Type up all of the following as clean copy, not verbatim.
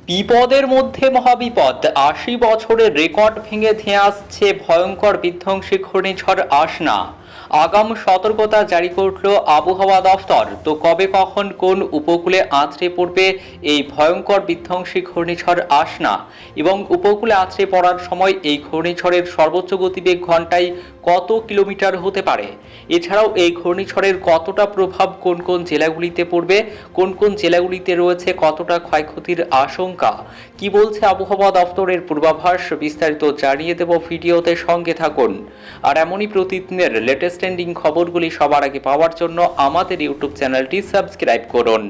বিপদের মধ্যে মহাবিপদ। ৮০ বছরের রেকর্ড ভেঙে ধেয়ে আসছে ভয়ঙ্কর বিধ্বংসী ঘূর্ণিঝড় আসনা। আগাম সতর্কতা জারি করল আবহাওয়া দফতর। তো কবে কখন কোন উপকূলে আছড়ে পড়বে এই ভয়ঙ্কর বিধ্বংসী ঘূর্ণিঝড় আসনা, এবং উপকূলে আছড়ে পড়ার সময় এই ঘূর্ণিঝড়ের সর্বোচ্চ গতিবেগ ঘন্টায় কত কিলোমিটার হতে পারে? এছাড়াও এই ঘূর্ণিঝড়ের কতটা প্রভাব কোন কোন জেলাগুলিতে পড়বে, কোন কোন জেলাগুলিতে রয়েছে কতটা ক্ষয়ক্ষতির আশঙ্কা, কি বলছে আবহাওয়া দফতরের পূর্বাভাস, বিস্তারিত জানিয়ে দেব ভিডিওতে, সঙ্গে থাকুন। আর এমনই প্রতিদিনের লেটেস্ট ট্রেন্ডিং খবরগুলি সবার আগে পাওয়ার জন্য আমাদের ইউটিউব চ্যানেলটি সাবস্ক্রাইব করুন।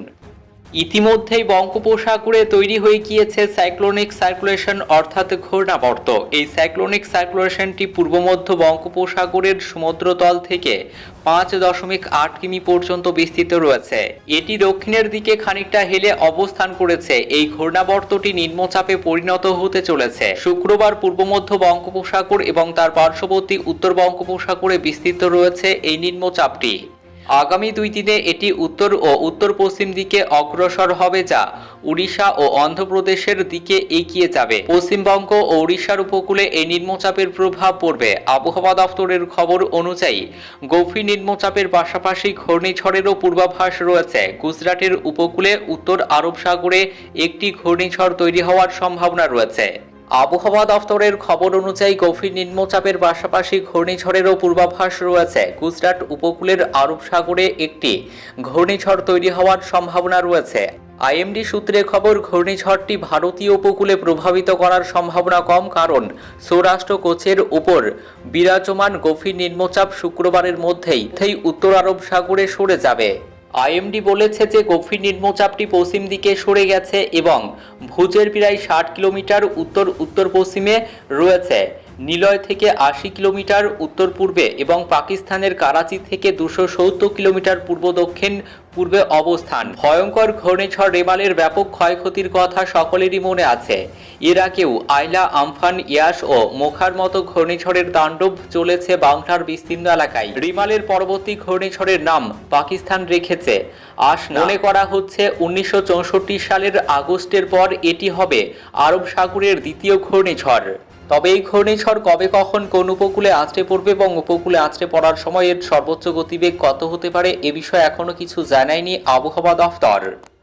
ইতিমধ্যেই বঙ্গোপসাগরে তৈরি হয়ে গিয়েছে সাইক্লোনিক সার্কুলেশন অর্থাৎ ঘূর্ণাবর্ত। এই সাইক্লোনিক সার্কুলেশনটি পূর্ব মধ্য বঙ্গোপসাগরের সমুদ্রতল থেকে ৫.৮ কিমি পর্যন্ত বিস্তৃত রয়েছে। এটি দক্ষিণের দিকে খানিকটা হেলে অবস্থান করেছে। এই ঘূর্ণাবর্তটি নিম্নচাপে পরিণত হতে চলেছে। শুক্রবার পূর্ব মধ্য বঙ্গোপসাগর এবং তার পার্শ্ববর্তী উত্তর বঙ্গোপসাগরে বিস্তৃত রয়েছে এই নিম্নচাপটি। আগামী ২ দিনে এটি উত্তর ও উত্তর পশ্চিম দিকে অগ্রসর হবে, যা উড়িষ্যা ও অন্ধ্রপ্রদেশের দিকে এগিয়ে যাবে। পশ্চিমবঙ্গ ও উড়িষ্যার উপকূলে এই নিম্নচাপের প্রভাব পড়বে। আবহাওয়া দফতরের খবর অনুযায়ী গভীর নিম্নচাপের পাশাপাশি ঘূর্ণিঝড়েরও পূর্বাভাস রয়েছে। গুজরাটের উপকূলে উত্তর আরব সাগরে একটি ঘূর্ণিঝড় তৈরি হওয়ার সম্ভাবনা রয়েছে। আবহাওয়া দফতরের খবর অনুযায়ী গভীর নিম্নচাপের পাশাপাশি ঘূর্ণিঝড়েরও পূর্বাভাস রয়েছে। গুজরাট উপকূলের আরব সাগরে একটি ঘূর্ণিঝড় তৈরি হওয়ার সম্ভাবনা রয়েছে। আইএমডি সূত্রে খবর, ঘূর্ণিঝড়টি ভারতীয় উপকূলে প্রভাবিত করার সম্ভাবনা কম, কারণ সৌরাষ্ট্র কোচের উপর বিরাজমান গভীর নিম্নচাপ শুক্রবারের মধ্যেই উত্তর আরব সাগরে সরে যাবে। আইএমডি বলেছে যে গভীর নিম্নচাপটি পশ্চিম দিকে সরে গেছে এবং ভুজের প্রায় ৬০ কিলোমিটার উত্তর উত্তর পশ্চিমে রয়েছে, নিলয় থেকে ৮০ কিলোমিটার উত্তর পূর্বে এবং পাকিস্তানের করাচি থেকে ২৭০ কিলোমিটার পূর্ব দক্ষিণ পূর্বে অবস্থান। ভয়ঙ্কর ঘূর্ণিঝড় রেমালের ব্যাপক ক্ষয়ক্ষতির কথা সকলেরই মনে আছে। এর আগেও আইলা, আমফান, ইয়াস ও মোখার মতো ঘূর্ণিঝড়ের তাণ্ডব চলেছে বাংলার বিস্তীর্ণ এলাকায়। রিমালের পরবর্তী ঘূর্ণিঝড়ের নাম পাকিস্তান রেখেছে আসনা। মনে করা হচ্ছে ১৯৬৪ সালের আগস্টের পর এটি হবে আরব সাগরের দ্বিতীয় ঘূর্ণিঝড়। তবে এই ঘূর্ণিঝড় কবে কখন কোন উপকূলে আছড়ে পড়বে এবং উপকূলে আছড়ে পড়ার সময় এর সর্বোচ্চ গতিবেগ কত হতে পারে, এ বিষয়ে এখনো কিছু জানায়নি আবহাওয়া দফতর।